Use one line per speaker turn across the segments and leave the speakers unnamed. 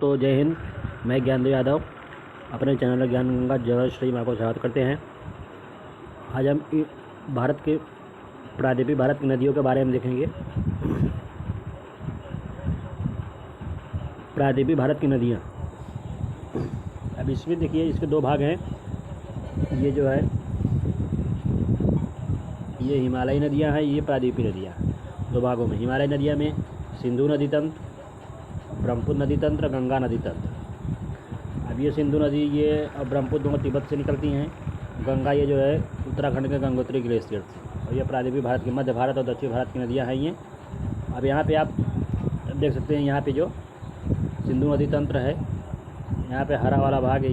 दोस्तों जय हिंद। मैं ज्ञानदेव यादव अपने चैनल ज्ञान गंगा जगत श्री माँ को स्वागत करते हैं। आज हम भारत के प्रायद्वीपीय भारत की नदियों के बारे में देखेंगे। प्रायद्वीपीय भारत की नदियाँ, अब इसमें देखिए इसके दो भाग हैं। ये जो है ये हिमालयी नदियाँ हैं, ये प्रायद्वीपीय नदियाँ। दो भागों में हिमालयी नदियाँ में सिंधु नदी तंत्र, ब्रह्मपुत्र नदी तंत्र, गंगा नदी तंत्र। अब ये सिंधु नदी ये और ब्रह्मपुत्र दोनों तिब्बत से निकलती हैं। गंगा ये जो है उत्तराखंड के गंगोत्री ग्लेशियर से। और ये प्रायद्वीपीय भारत की मध्य भारत और दक्षिण भारत की नदियाँ हैं ये। अब यहाँ पे आप देख सकते हैं, यहाँ पे जो सिंधु नदी तंत्र है, यहाँ पे हरा वाला भाग है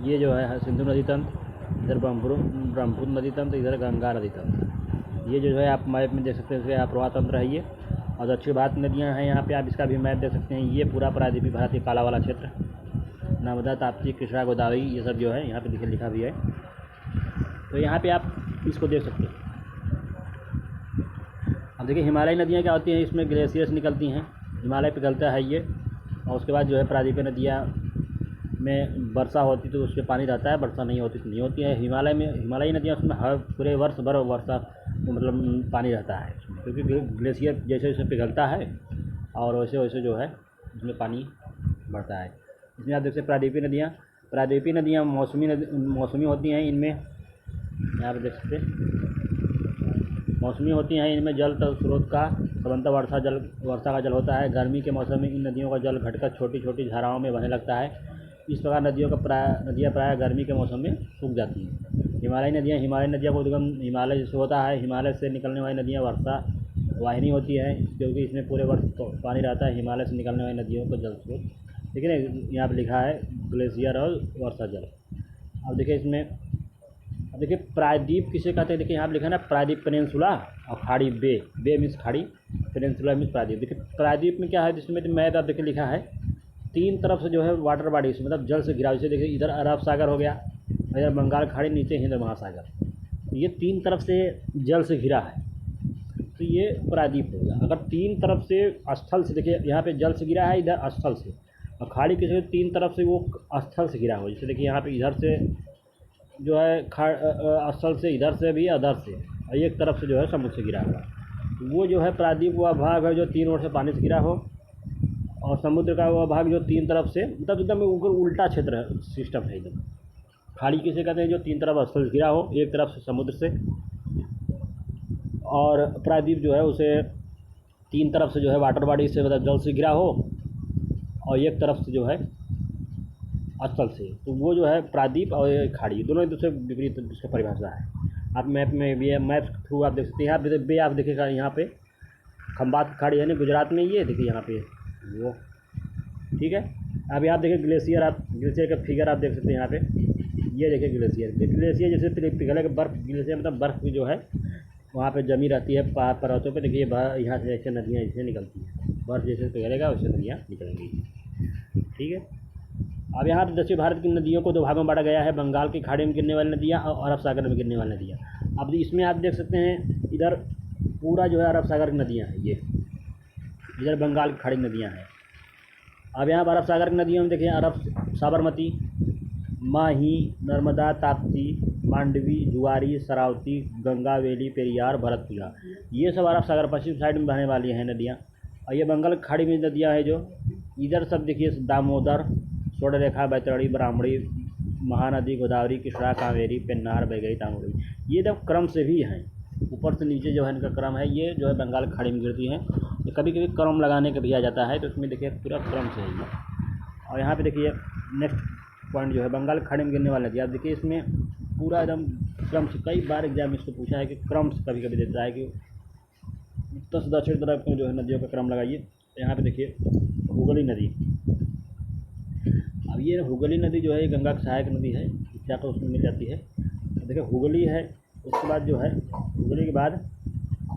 ये जो है सिंधु नदी तंत्र, इधर ब्रह्मपुत्र नदी तंत्र, इधर गंगा नदी तंत्र। ये जो है आप मैप में देख सकते हैं, इसका प्रवाह तंत्र है ये। और दक्षिण भारत नदियाँ हैं, यहाँ पे आप इसका भी मैप देख सकते हैं। ये पूरा प्रायद्वीपीय भारत के काला वाला क्षेत्र, नर्मदा, ताप्ती, कृष्णा, गोदावरी, ये सब जो है यहाँ पे लिखा भी है। तो यहाँ पे आप इसको देख सकते हैं। अब देखिए हिमालयी नदियाँ क्या होती हैं, इसमें ग्लेशियर्स निकलती हैं, हिमालय पिघलता है ये। और उसके बाद जो है प्रायद्वीपीय नदियाँ में वर्षा होती तो उसमें पानी रहता है, वर्षा नहीं होती तो नहीं होती है। हिमालयी नदियाँ उसमें हर पूरे वर्ष भर वर्षा मतलब पानी रहता है, क्योंकि ग्लेशियर जैसे जैसे पिघलता है और वैसे वैसे जो है उसमें पानी बढ़ता है। इसमें आप देखते हैं प्रायद्वीपीय नदियाँ मौसमी होती हैं। इनमें यहाँ पर देख सकते हैं मौसमी होती हैं। इनमें जल स्रोत का सामान्यतः वर्षा का जल होता है। गर्मी के मौसम में इन नदियों का जल घटकर छोटी छोटी धाराओं में बहने लगता है। इस प्रकार नदियाँ प्रायः गर्मी के मौसम में सूख जाती हैं। हिमालयी नदियों का उद्गम हिमालय से होता है। हिमालय से निकलने वाली नदियाँ वर्षा वाहिनी होती है, क्योंकि इसमें पूरे वर्ष पानी रहता है। हिमालय से निकलने वाली नदियों का जल स्रोत, ठीक है ना, यहाँ पर लिखा है ग्लेशियर और वर्षा जल। अब देखिए इसमें, अब देखिए प्रायद्वीप किसे कहते हैं। देखिए यहाँ पर लिखा है ना, प्रायद्वीप पेनिनसुला और खाड़ी बे मीन्स खाड़ी, पेनिनसुला मीन्स प्रायद्वीप। देखिए प्रायद्वीप में क्या है, जिसमें मैप आप देखिए लिखा है, तीन तरफ से जो है वाटर बॉडीज मतलब जल से घिरा। जैसे देखिए इधर अरब सागर हो गया, इधर बंगाल खाड़ी, नीचे हिंद महासागर। तो ये तीन तरफ से जल से घिरा है, तो ये प्रायद्वीप हो गया। अगर तीन तरफ से स्थल से, देखिए यहाँ पे जल से घिरा है, इधर स्थल से, और खाड़ी किसी तीन तरफ से वो स्थल से घिरा हो। जैसे देखिए यहाँ पे इधर से जो है स्थल से, इधर से भी, अधर से, और एक तरफ से जो है समुद्र से घिरा हुआ। वो जो है प्रायद्वीप वह भाग है जो तीन ओर से पानी से घिरा हो, और समुद्र का वह भाग जो तीन तरफ से, मतलब एकदम ऊपर उल्टा क्षेत्र है, सिस्टम है एकदम। खाड़ी किसे कहते हैं, जो तीन तरफ स्थल से घिरा हो, एक तरफ से समुद्र से, और प्रायद्वीप जो है उसे तीन तरफ से जो है वाटर बॉडी से मतलब जल से घिरा हो, और एक तरफ से जो है स्थल से। तो वो जो है प्रायद्वीप और खाड़ी दोनों एक दूसरे विपरीत उसका परिभाषा है। आप मैप में भी मैप थ्रू आप देख सकते हैं। यहाँ पे आप देखिएगा, यहाँ पे खंबात खाड़ी है ना गुजरात में, ये देखिए यहाँ पे वो, ठीक है। अब यहाँ देखिए ग्लेशियर का फिगर आप देख सकते हैं। यहाँ पे ये देखिए ग्लेशियर जैसे पिघले के बर्फ़, ग्लेशियर मतलब बर्फ़ की जो है वहाँ पे जमी रहती है पहाड़ पर्वतों पे। देखिए यहाँ से ऐसे नदियाँ ऐसे निकलती हैं, बर्फ़ जैसे पिघलेगा वैसे नदियाँ निकलेंगी, ठीक है। अब यहाँ पर दक्षिण भारत की नदियों को दो भागों में बांटा गया है, बंगाल की खाड़ी में गिरने वाली नदियाँ और अरब सागर में गिरने वाली नदियाँ। अब इसमें आप देख सकते हैं, इधर पूरा जो है अरब सागर की नदियाँ हैं, ये इधर बंगाल की खाड़ी नदियाँ हैं। अब यहाँ पर अरब सागर की नदियों में देखिए, अरब साबरमती, माही, नर्मदा, ताप्ती, मांडवी, जुआरी, शरावती, गंगा, वेली, पेरियार, भरतपुजा, ये सब अरब सागर पश्चिम साइड में बहने वाली हैं नदियाँ। और ये बंगाल की खाड़ी में नदियाँ हैं, जो इधर सब देखिए दामोदर, स्वर्णरेखा, बैतरणी, ब्राह्मणी, महानदी, गोदावरी, कृष्णा, कावेरी, पेन्नार, बैगई, तामुड़ी, ये जब क्रम से भी हैं, ऊपर से नीचे जो है इनका क्रम है। ये जो है बंगाल की खाड़ी में गिरती हैं। तो कभी कभी क्रम लगाने का भी आ जाता है, तो इसमें देखिए पूरा क्रम से है ये। और यहाँ पे देखिए नेक्स्ट पॉइंट जो है बंगाल की खाड़ी में गिरने वाला नदी। आप देखिए इसमें पूरा एकदम क्रम से, कई बार एग्जाम इसको पूछा है कि क्रम से कभी कभी देता है कि उत्तर से दक्षिण तरफ में जो है नदियों का क्रम लगाइए। तो यहाँ पर देखिए हुगली नदी। अब ये हुगली नदी जो है गंगा की सहायक नदी है, क्या तो उसमें मिल जाती है। तो देखिए हुगली है, उसके बाद जो है हुगली के बाद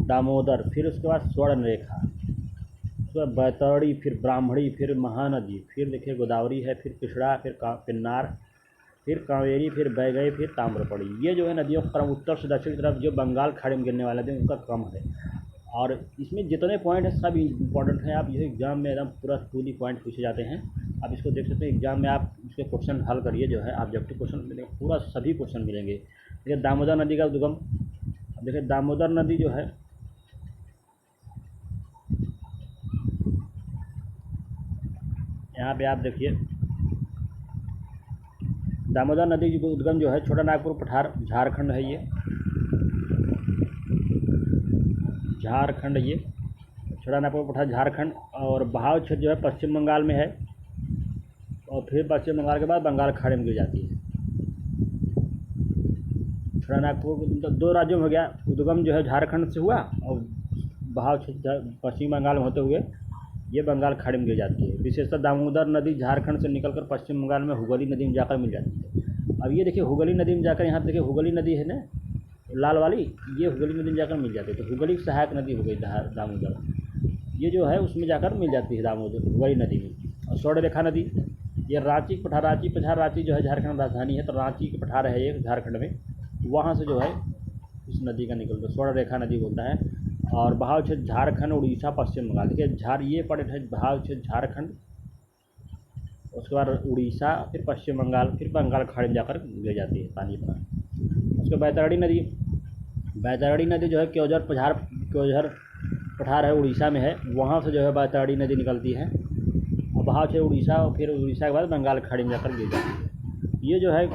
दामोदर, फिर उसके बाद स्वर्णरेखा, उसके बाद बैतरणी, फिर ब्राह्मणी, फिर महानदी, फिर देखिए गोदावरी है, फिर कृष्णा, फिर पेन्नार, फिर कावेरी, फिर बैगई, फिर ताम्रपणी। ये जो है नदियों का क्रम उत्तर से दक्षिण तरफ जो बंगाल खाड़ी में गिरने वाले थे उनका क्रम है। और इसमें जितने पॉइंट हैं सब इम्पोर्टेंट हैं। आप ये एग्ज़ाम में एकदम पूरा टू दी पॉइंट पूछे जाते हैं। आप इसको देख सकते हैं, एग्ज़ाम में आप इसके क्वेश्चन हल करिए, जो है ऑब्जेक्टिव क्वेश्चन मिलेंगे, पूरा सभी क्वेश्चन मिलेंगे। देखिए दामोदर नदी का उद्गम, देखिए दामोदर नदी जो है, यहाँ पे आप देखिए दामोदर नदी का उद्गम जो है छोटा नागपुर पठार झारखंड है, ये झारखंड, ये छोटा नागपुर पठार झारखंड, और बहाव क्षेत्र जो है पश्चिम बंगाल में है, और फिर पश्चिम बंगाल के बाद बंगाल खाड़ी में गिर जाती है। छोटा नागपुर मतलब 2 राज्यों में हो गया, उद्गम जो है झारखंड से हुआ और बहाव क्षेत्र पश्चिम बंगाल में होते हुए ये बंगाल खाड़ी में गिर जाती है। विशेषतः दामोदर नदी झारखंड से निकलकर पश्चिम बंगाल में हुगली नदी में जाकर मिल जाती है। अब ये देखिए हुगली नदी में जाकर, यहाँ देखिए हुगली नदी है ना लाल वाली, ये हुगली नदी में जाकर मिल जाती है। तो हुगली की सहायक नदी हो गई दामोदर, ये जो है उसमें जाकर मिल जाती है दामोदर हुगली नदी में। और स्वर्णरेखा नदी, ये रांची पठार, रांची जो है झारखंड राजधानी है, तो रांची के पठार है ये झारखंड में, वहाँ से जो है इस नदी का निकलता है, स्वर्णरेखा नदी बोलता है। और बहाव क्षेत्र झारखंड, उड़ीसा, पश्चिम बंगाल। देखिए ये पॉइंट है बहाव क्षेत्र झारखंड, उसके बाद उड़ीसा, फिर पश्चिम बंगाल, फिर बंगाल खाड़ी में जाकर गिर जाती है पानी पर। उसके बैतरणी नदी, बैतरणी नदी जो है क्योंझर पठार है उड़ीसा में है, वहाँ से जो है बैतरणी नदी निकलती है, और बहाव क्षेत्र उड़ीसा, और फिर उड़ीसा के बाद बंगाल खाड़ी में जाकर गिर जाती है। ये जो है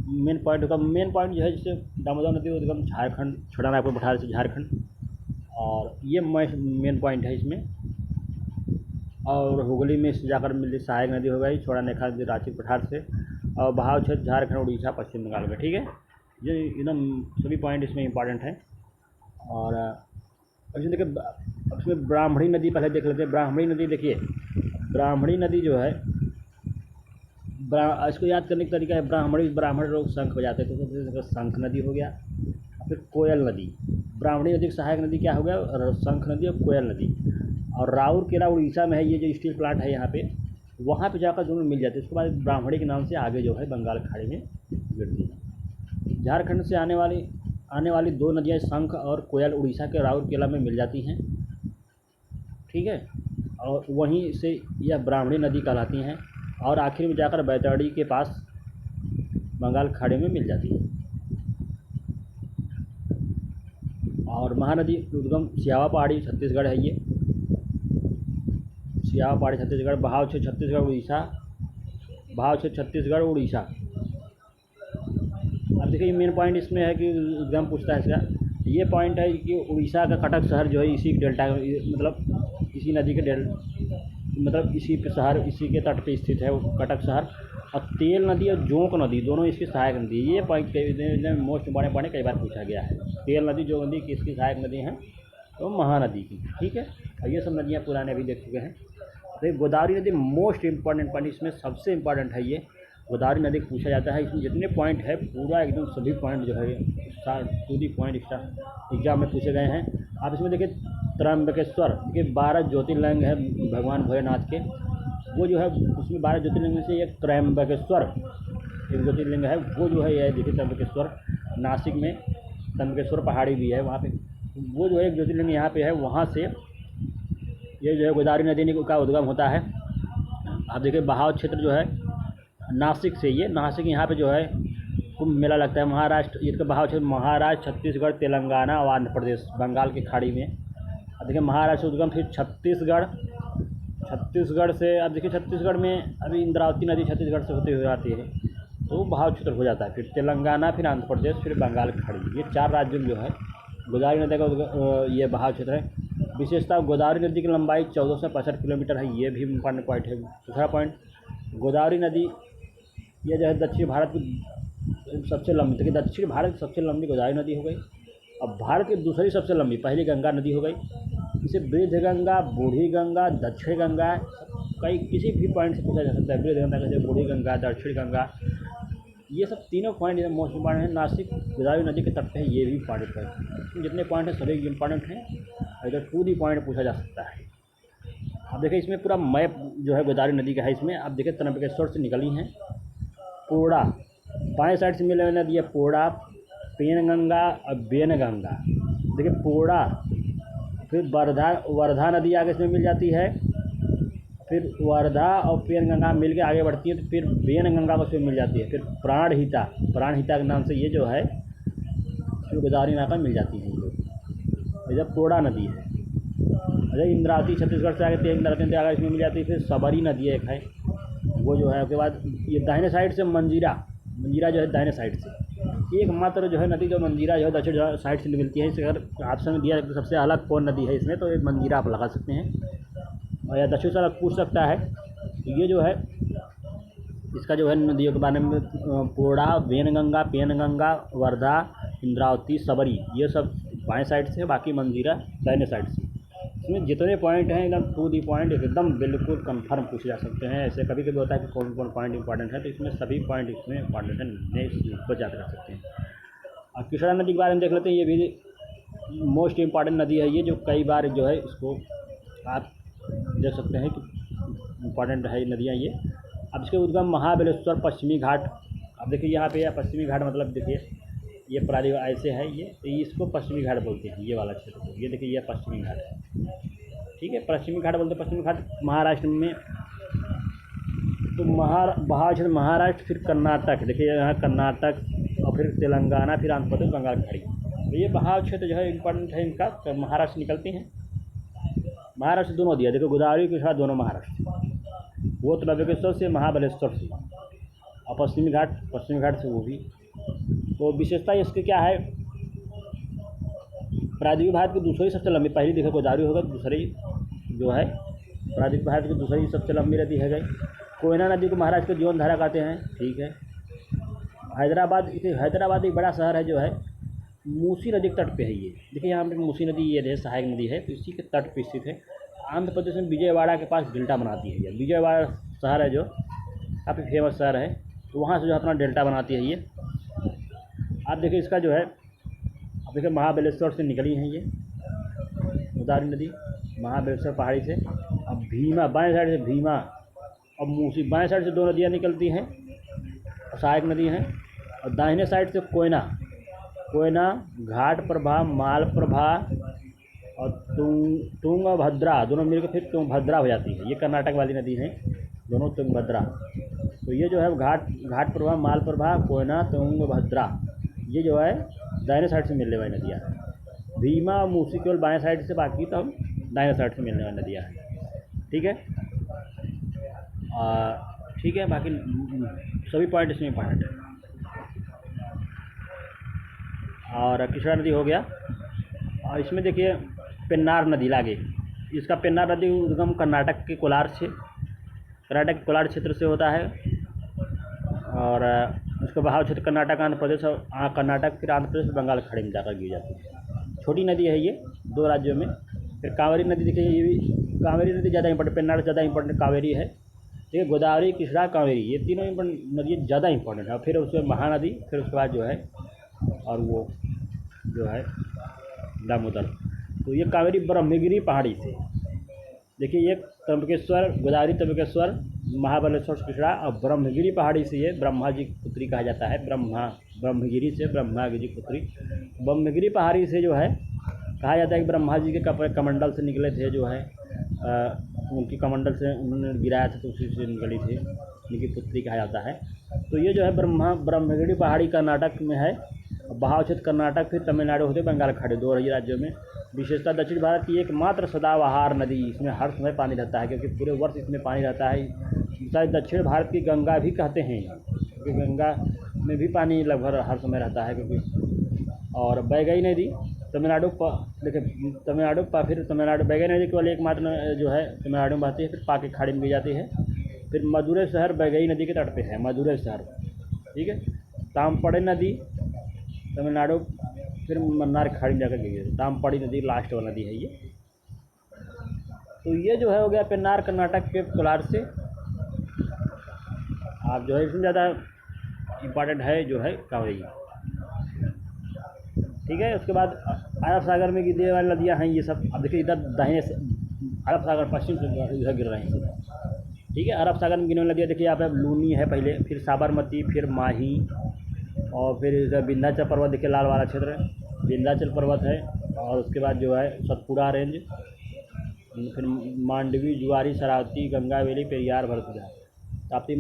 मेन पॉइंट होगा। मेन पॉइंट जो है जैसे दामोदर नदी उद्गम झारखंड, छोटा नागपुर पठार से झारखंड, और ये मेन पॉइंट है इसमें। और हुगली में से जाकर मिलती सहायक नदी हो गई, छोटा नेखा नदी रांची पठार से, और बहाव क्षेत्र झारखंड, उड़ीसा, पश्चिम बंगाल में। ठीक है, ये एकदम सभी पॉइंट इसमें इंपॉर्टेंट है। और इसमें देखिए, उसमें ब्राह्मणी नदी पहले देख लेते हैं। ब्राह्मणी नदी देखिए, ब्राह्मणी नदी जो है, इसको याद करने का तरीका है, ब्राह्मण लोग शंख बजाते थे, तो शंख नदी हो गया। फिर कोयल नदी, ब्राह्मणी नदी की सहायक नदी क्या हो गया, शंख नदी और कोयल नदी। और राउरकेला उड़ीसा में है, ये जो स्टील प्लांट है यहाँ पे, वहाँ पे जाकर दोनों मिल जाते हैं। उसके बाद ब्राह्मणी के नाम से आगे जो है बंगाल खाड़ी में गिरती है। झारखंड से आने वाली 2 नदियाँ शंख और कोयल उड़ीसा के राउरकेला में मिल जाती हैं। ठीक है, और वहीं से यह ब्राह्मणी नदी कहलाती हैं, और आखिर में जाकर बैतरणी के पास बंगाल खाड़ी में मिल जाती है। और महानदी उद्गम सियावा पहाड़ी छत्तीसगढ़ है, ये सियावा पहाड़ी छत्तीसगढ़, बहाव क्षेत्र छत्तीसगढ़ उड़ीसा, बहाव क्षेत्र छत्तीसगढ़ उड़ीसा। अब देखिए मेन पॉइंट इसमें है कि उद्गम पूछता है इसका, ये पॉइंट है कि उड़ीसा का कटक शहर जो है इसी डेल्टा, मतलब इसी नदी के मतलब इसी पे शहर, इसी के तट पे स्थित है वो कटक शहर। और तेल नदी और जोंक नदी दोनों इसकी सहायक नदी, ये पॉइंट मोस्ट इंपॉर्टेंट पॉइंट कई बार पूछा गया है। तेल नदी, जोंक नदी किसकी सहायक नदी हैं, तो महानदी की। ठीक है, और ये सब नदियाँ पुराने अभी देख चुके हैं। तो गोदावरी नदी मोस्ट इंपॉर्टेंट पॉइंट, इसमें सबसे इम्पॉर्टेंट है ये गोदावरी नदी पूछा जाता है। इसमें जितने पॉइंट है पूरा एकदम सभी पॉइंट जो है टू दी पॉइंट एग्जाम में पूछे गए हैं। आप इसमें देखिए त्र्यंबकेश्वर, देखिए 12 ज्योतिर्लिंग है भगवान भोलेनाथ के, वो जो है उसमें 12 ज्योतिर्लिंग में से एक त्र्यंबकेश्वर एक ज्योतिर्लिंग है, वो जो है ये देखिए त्र्यंबकेश्वर, नासिक में त्र्यंबकेश्वर पहाड़ी भी है वहाँ पे, वो जो है एक ज्योतिर्लिंग यहाँ पे है, वहाँ से ये जो है गोदावरी नदी का उद्गम होता है। आप देखिए बहाव क्षेत्र जो है नासिक से, ये नासिक यहाँ पे जो है कुंभ मेला लगता है। महाराष्ट्र, इसका बहाव क्षेत्र महाराष्ट्र, छत्तीसगढ़, तेलंगाना और आंध्र प्रदेश, बंगाल की खाड़ी में। अब देखिए महाराष्ट्र उद्गम, फिर छत्तीसगढ़ से, अब देखिए छत्तीसगढ़ में अभी इंद्रावती नदी छत्तीसगढ़ से होती हुई आती है, तो बहाव क्षेत्र हो जाता है। फिर तेलंगाना, फिर आंध्र प्रदेश, फिर बंगाल की खाड़ी, ये 4 राज्यों में जो है गोदावरी नदी का ये बहाव क्षेत्र है। विशेषता, गोदावरी नदी की लंबाई 1465 किलोमीटर है, ये भी इम्पॉर्टेंट पॉइंट है। दूसरा पॉइंट, गोदावरी नदी ये जो है दक्षिण भारत की सबसे लंबी, देखिए दक्षिण भारत की सबसे लंबी गोदावरी नदी हो गई। अब भारत की दूसरी सबसे लंबी, पहली गंगा नदी हो गई। इसे वृद्ध गंगा, बूढ़ी गंगा, दक्षिण गंगा, कई किसी भी पॉइंट से पूछा जा सकता है। वृद्ध गंगा कैसे, बूढ़ी गंगा, दक्षिण गंगा, ये सब तीनों पॉइंट मोस्ट इंपॉर्टेंट है। नासिक गोदावरी नदी के तट पे है, ये भी इंपॉर्टेंट है। जितने पॉइंट हैं सभी इंपॉर्टेंट हैं, इधर टू दी पॉइंट पूछा जा सकता है। अब देखिए इसमें पूरा मैप जो है गोदावरी नदी का है। इसमें आप देखिए त्र्यंबकेश्वर से निकली हैं, पोड़ा बाएं साइड से मिलने नदी है, पोड़ा, पेनगंगा और बेनगंगा। देखिए पोड़ा फिर वर्धा वर्धा नदी आगे इसमें मिल जाती है। फिर वर्धा और पेनगंगा मिल के आगे बढ़ती है तो फिर बेनगंगा को उसमें मिल जाती है। फिर प्राणहिता के नाम से ये जो है फिर गोदावरी नाका मिल जाती है ये लोग। इधर पोड़ा नदी है। अरे इंद्रावती छत्तीसगढ़ से आगे इंद्रावती नदी आगे इसमें मिल जाती है। फिर सबरी नदी एक है वो जो है। उसके बाद ये दाहिने साइड से मंजीरा जो है दाहिने साइड से एकमात्र जो है नदी जो मंजीरा जो है दक्षिण साइड से निकलती है। इसे अगर ऑप्शन में दिया सबसे अलग कौन नदी है इसमें तो एक मंजीरा आप लगा सकते हैं और या दक्षिण से अलग पूछ सकता है। तो ये जो है इसका जो है नदियों के बारे में पोड़ा, वेनगंगा, पेनगंगा, वर्धा, इंद्रावती, सबरी ये सब बाएं साइड से, बाकी मंजीरा दाहिने साइड से। इसमें जितने पॉइंट हैं एकदम टू दी पॉइंट एकदम बिल्कुल कंफर्म पूछे जा सकते हैं। ऐसे कभी कभी होता है कि कौन कौन पॉइंट इंपॉर्टेंट है तो इसमें सभी पॉइंट इसमें इंपॉर्टेंट है, इसको याद कर सकते हैं। और कृष्णा नदी के बारे में देख लेते हैं। ये भी मोस्ट इम्पॉर्टेंट नदी है ये जो कई बार जो है इसको आप देख सकते हैं कि इम्पॉर्टेंट है नदियाँ ये। अब इसके उद्गम महाबलेश्वर पश्चिमी घाट। अब देखिए यहाँ पे पश्चिमी घाट मतलब देखिए ये प्रारी ऐसे है ये तो इसको पश्चिमी घाट बोलते हैं ये वाला क्षेत्र को। ये देखिए ये पश्चिमी घाट है, ठीक है, पश्चिमी घाट बोलते हैं। पश्चिमी घाट महाराष्ट्र में तो बहाव क्षेत्र महाराष्ट्र, फिर कर्नाटक, देखिए यहाँ कर्नाटक और फिर तेलंगाना, फिर आंध्र प्रदेश, बंगाल खाड़ी। तो ये बहाव क्षेत्र जो है इम्पोर्टेंट है इनका। तो महाराष्ट्र निकलती हैं, महाराष्ट्र दोनों दिया देखो गोदावरी के साथ दोनों महाराष्ट्र, वो त्र्यंबकेश्वर से महाबलेश्वर से और पश्चिमी घाट से वो भी। तो विशेषता इसकी क्या है, प्रायद्वीप भारत की दूसरी सबसे लंबी, पहली देखो गोदावरी होगा, दूसरी जो है प्रायद्वीप भारत की दूसरी सबसे लंबी नदी है गई। कोयना नदी को महाराष्ट्र के जीवन धारा कहते हैं, ठीक है। हैदराबाद एक बड़ा शहर है जो है मूसी नदी के तट पे है ये। देखिए यहाँ पे मूसी नदी ये है सहायक नदी है तो इसी के तट पे स्थित है। आंध्र प्रदेश में विजयवाड़ा के पास डेल्टा बनाती है ये। विजयवाड़ा शहर है जो काफ़ी फेमस शहर है तो वहाँ से जो अपना डेल्टा बनाती है ये। आप देखिए इसका जो है अब देखिए महाबलेश्वर से निकली है ये गोदावरी नदी, महाबलेश्वर पहाड़ी से। अब भीमा बाएं साइड से भीमा और मूसी बाएं साइड से दो नदियाँ निकलती हैं सहायक नदी हैं। और दाहिने साइड से कोयना, घाट प्रभा, माल प्रभा और तुंगभद्रा दोनों मिलकर फिर तुंगभद्रा हो जाती है। ये कर्नाटक वाली नदी है दोनों तुंगभद्रा। तो ये जो है घाट प्रभा, माल प्रभा, कोयना, तुंगभद्रा ये जो है दाहिने साइड से मिलने वाली नदियाँ हैं। भीमा और मूसी केवल बाएं साइड से, बाकी तो हम दाहिने साइड से मिलने वाली नदियाँ हैं, ठीक है। ठीक है, बाकी सभी पॉइंट इसमें इम्पॉर्टेंट है। और कृष्णा नदी हो गया। और इसमें देखिए पेन्नार नदी लागे। इसका पेन्नार नदी उद्गम कर्नाटक के कोलार क्षेत्र से होता है और उसका बहाव क्षेत्र कर्नाटक, आंध्र प्रदेश और कर्नाटक, फिर आंध्र प्रदेश, बंगाल खाड़ी में जाकर गिर जाती है। छोटी नदी है ये दो राज्यों में। फिर कावेरी नदी देखिए, ये भी कावेरी नदी ज़्यादा इंपॉर्टेंट, पेन्नार ज़्यादा इंपॉर्टेंट कावेरी है, ठीक है। गोदावरी, कृष्णा, कावेरी ये तीनों नदियाँ ज़्यादा इंपॉर्टेंट है। फिर उसमें महानदी, फिर उसके बाद जो है और वो जो है दामोदर। तो ये कावेरी ब्रह्मगिरी पहाड़ी से देखिए, ये त्र्यंबकेश्वर, गोदावरी, त्र्यंबकेश्वर, महाबलेश्वर, कृष्णा और ब्रह्मगिरी पहाड़ी से ये ब्रह्मा जी की पुत्री कहा जाता है। ब्रह्मगिरी से ब्रह्मागिरी पुत्री, ब्रह्मगिरी पहाड़ी से जो है कहा जाता है कि ब्रह्मा जी के कमंडल से निकले थे जो है उनकी कमंडल से उन्होंने गिराया था तो उसी से निकली थी, उनकी पुत्री कहा जाता है। तो ये जो है ब्रह्मगिरी पहाड़ी कर्नाटक में है। बहाव क्षेत्र कर्नाटक, फिर तमिलनाडु होते बंगाल खाड़ी, दो राज्यों में। विशेषता दक्षिण भारत की एकमात्र सदाबहार नदी, इसमें हर समय पानी रहता है क्योंकि पूरे वर्ष इसमें पानी रहता है। शायद दक्षिण भारत की गंगा भी कहते हैं क्योंकि गंगा में भी पानी लगभग हर समय रहता है क्योंकि। और बैगई नदी तमिलनाडु देखिए फिर तमिलनाडु बैगई नदी केवल एकमात्र जो है तमिलनाडु में बहती है, फिर पाक की खाड़ी में गिर जाती है। फिर मदुरै शहर बैगई नदी के तट पे है, मदुरै शहर, ठीक है। तामपड़े नदी तमिलनाडु, फिर मन्नार खाड़ी में जाकर गिरी। तामपड़ी नदी लास्ट वाला नदी है ये। तो ये जो है हो गया पेन्नार कर्नाटक के कोलार से। आप जो है इसमें ज़्यादा इम्पॉर्टेंट है जो है कावेरी, ठीक है। उसके बाद अरब सागर में गिरने वाली नदियाँ हैं ये सब। अब देखिए इधर दाहिने से अरब सागर पश्चिम से इधर गिर रहे हैं, ठीक है। अरब सागर में गिरने वाली नदियाँ देखिए यहाँ पे लूनी है पहले, फिर साबरमती, फिर माही और फिर इधर विंध्याचल पर्वत देखिए लाल वाला क्षेत्र है, विंध्याचल पर्वत है। और उसके बाद जो है सतपुड़ा रेंज, फिर मांडवी, जुआरी, शरावती, गंगावेली, पेरियार, भरतपुरा। ताप्ती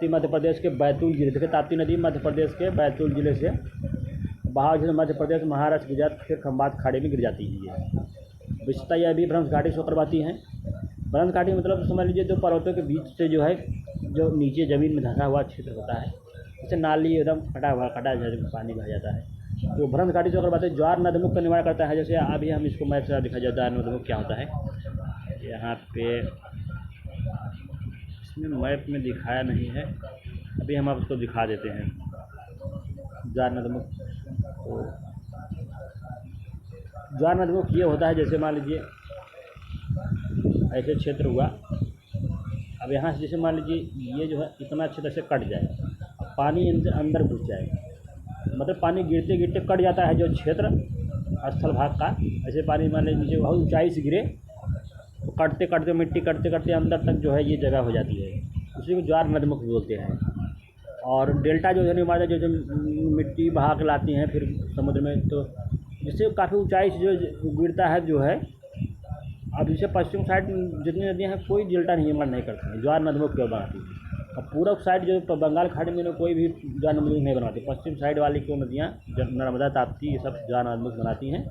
मध्य प्रदेश के बैतूल जिले, देखिए ताप्ती नदी मध्य प्रदेश के बैतूल जिले से बहाव से मध्य प्रदेश, महाराष्ट्र, गुजरात फिर खंबात खाड़ी में गिर जाती है ये। विशेषता यह भी भ्रंश घाटी से होकर बहती हैं। भ्रंश घाटी मतलब समझ लीजिए दो पर्वतों के बीच से जो है, जो नीचे ज़मीन में धंसा हुआ क्षेत्र होता है, जैसे नाली एकदम कटा पानी बह जाता है, तो भ्रंश घाटी से होकर बहते ज्वार नदमुख का निर्माण करता है। जैसे अभी हम इसको मैप से दिखा जाता है नदमुख क्या होता है। यहाँ पे इसमें मैप में दिखाया नहीं है, अभी हम आपको दिखा देते हैं ज्वार नदमुख। तो ज्वार नदमुख ये होता है, जैसे मान लीजिए ऐसे क्षेत्र हुआ, अब यहाँ से जैसे मान लीजिए ये जो है इतना क्षेत्र से कट जाए, पानी अंदर घुस जाए, मतलब पानी गिरते गिरते कट जाता है जो क्षेत्र स्थल भाग का। ऐसे पानी मान लीजिए बहुत ऊंचाई से गिरे तो कटते कटते मिट्टी कटते कटते अंदर तक जो है ये जगह हो जाती है, उसी को ज्वार नदमुख बोलते हैं। और डेल्टा जो है हमारा जो मिट्टी बहा के लाती हैं फिर समुद्र में, तो जिससे काफ़ी ऊंचाई से जो गिरता है जो है। अब जैसे पश्चिम साइड जितनी नदियाँ हैं कोई डेल्टा निर्माण नहीं करती हैं, ज्वार नदमुख क्यों बनाती है। और पूरब साइड जो बंगाल खाड़ी में कोई भी ज्वार नदमुख नहीं बनाती, पश्चिम साइड वाली क्यों नदियाँ नर्मदा, ताप्ती, ये सब ज्वार नदमुख बनाती हैं।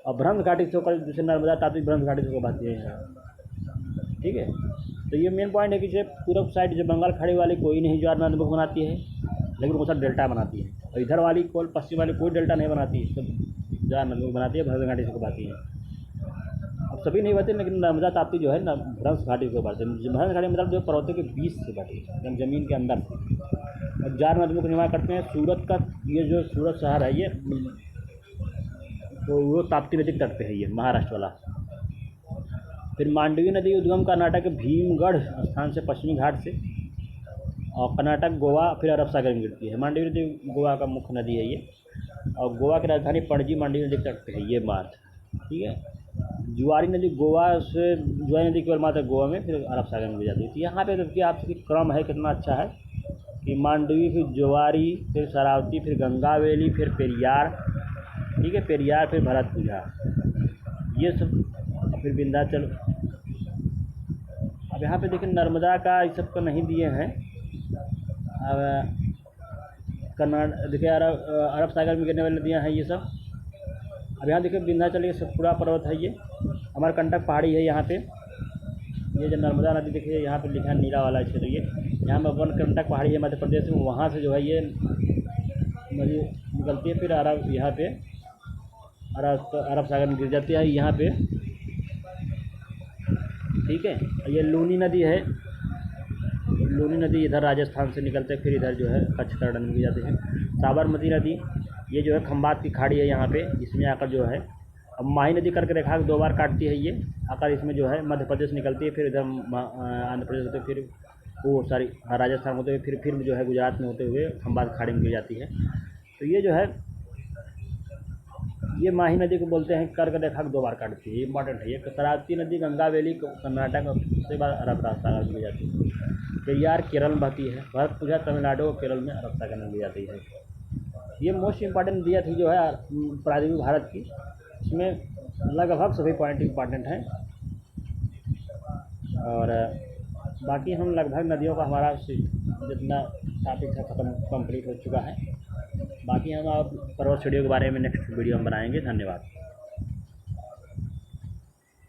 और भ्रंश घाटी से होकर जैसे नर्मदा, ताप्ती, भ्रंश घाटी से होकर बहती है, ठीक है। तो ये मेन पॉइंट है कि जैसे पूरब साइड जो बंगाल खाड़ी वाली कोई नहीं ज्वार नदमुख बनाती है, लेकिन वो सब डेल्टा बनाती है। और इधर वाली पश्चिम वाली कोई डेल्टा नहीं बनाती है, सब ज्वार नदमुख बनाती है, भ्रंश घाटी से बहती है। अब सभी नहीं बहते, लेकिन नर्मदा, ताप्ती जो है न भ्रंश घाटी से बढ़ते हैं। भ्रंश घाटी मतलब जो पर्वतों के बीच से बढ़ती है, एकदम ज़मीन के अंदर से। और ज्वार नदमुख निर्माण करते हैं सूरत का, ये जो सूरत शहर है ये, तो वो ताप्ती नदी के तट पे है ये, महाराष्ट्र वाला। फिर मांडवी नदी उद्गम कर्नाटक के भीमगढ़ स्थान से पश्चिमी घाट से, और कर्नाटक, गोवा, फिर अरब सागर में गिरती है। मांडवी नदी गोवा का मुख्य नदी है ये, और गोवा की राजधानी पणजी मांडवी नदी के तट पे है ये बात, ठीक है। जुआरी नदी गोवा से, जुआरी नदी केवल मात्र गोवा में, फिर अरब सागर में गिर जाती है। तो यहाँ पे देखिए आपकी क्रम है कितना अच्छा है कि मांडवी, फिर जुआरी, फिर शरावती, फिर गंगावेली, फिर पेरियार, ठीक है, पेरियार, फिर भरतपुरा, ये सब, फिर विंध्याचल। अब यहाँ पे देखिए नर्मदा का इस सब को नहीं दिए हैं। अब कर्नाटक देखिए अरब सागर में गिरने वाली नदियाँ हैं ये सब। अब यहाँ देखिए विंध्याचल ये सतपुड़ा पर्वत है, ये अमरकंटक पहाड़ी है यहाँ पे। ये जो नर्मदा नदी देखिए यहाँ पे लिखा है नीला वाला क्षेत्र, ये यहाँ में अमरकंटक पहाड़ी है मध्य प्रदेश में, वहाँ से जो है ये नदी निकलती है, फिर अरब यहाँ पे अरब सागर में गिर जाती है यहाँ पे, ठीक है। ये लूनी नदी है, लूनी नदी इधर राजस्थान से निकलते फिर इधर जो है कच्छ कर्णन में गिर जाते हैं। साबरमती नदी ये जो है खंबात की खाड़ी है यहाँ पे, इसमें आकर जो है अब माही नदी करके रेखा 2 बार काटती है ये, आकर इसमें जो है मध्य प्रदेश निकलती है, फिर इधर आंध्र प्रदेश होते फिर वो सारी राजस्थान होते हुए फिर जो है गुजरात में होते हुए खंबात खाड़ी में गिर जाती है। तो ये जो है ये माही नदी को बोलते हैं कर्क रेखा 2 बार काटती है, ये इंपॉर्टेंट है। ये शरावती नदी गंगावेली कर्नाटक उसके बाद अरब सागर में गिर जाती है। पेरियार केरल में बहती है, भरतपुरा तमिलनाडु और केरल में अरब सागर में गिर जाती है। ये मोस्ट इम्पॉर्टेंट नदियाँ थी जो है प्राचीन भारत की, इसमें लगभग सभी पॉइंट इम्पॉर्टेंट हैं। और बाकी हम लगभग नदियों का हमारा जितना टॉपिक था खत्म कंप्लीट हो चुका है। बाकी हम आप पर्वत श्रेणियों के बारे में नेक्स्ट वीडियो में बनाएंगे। धन्यवाद।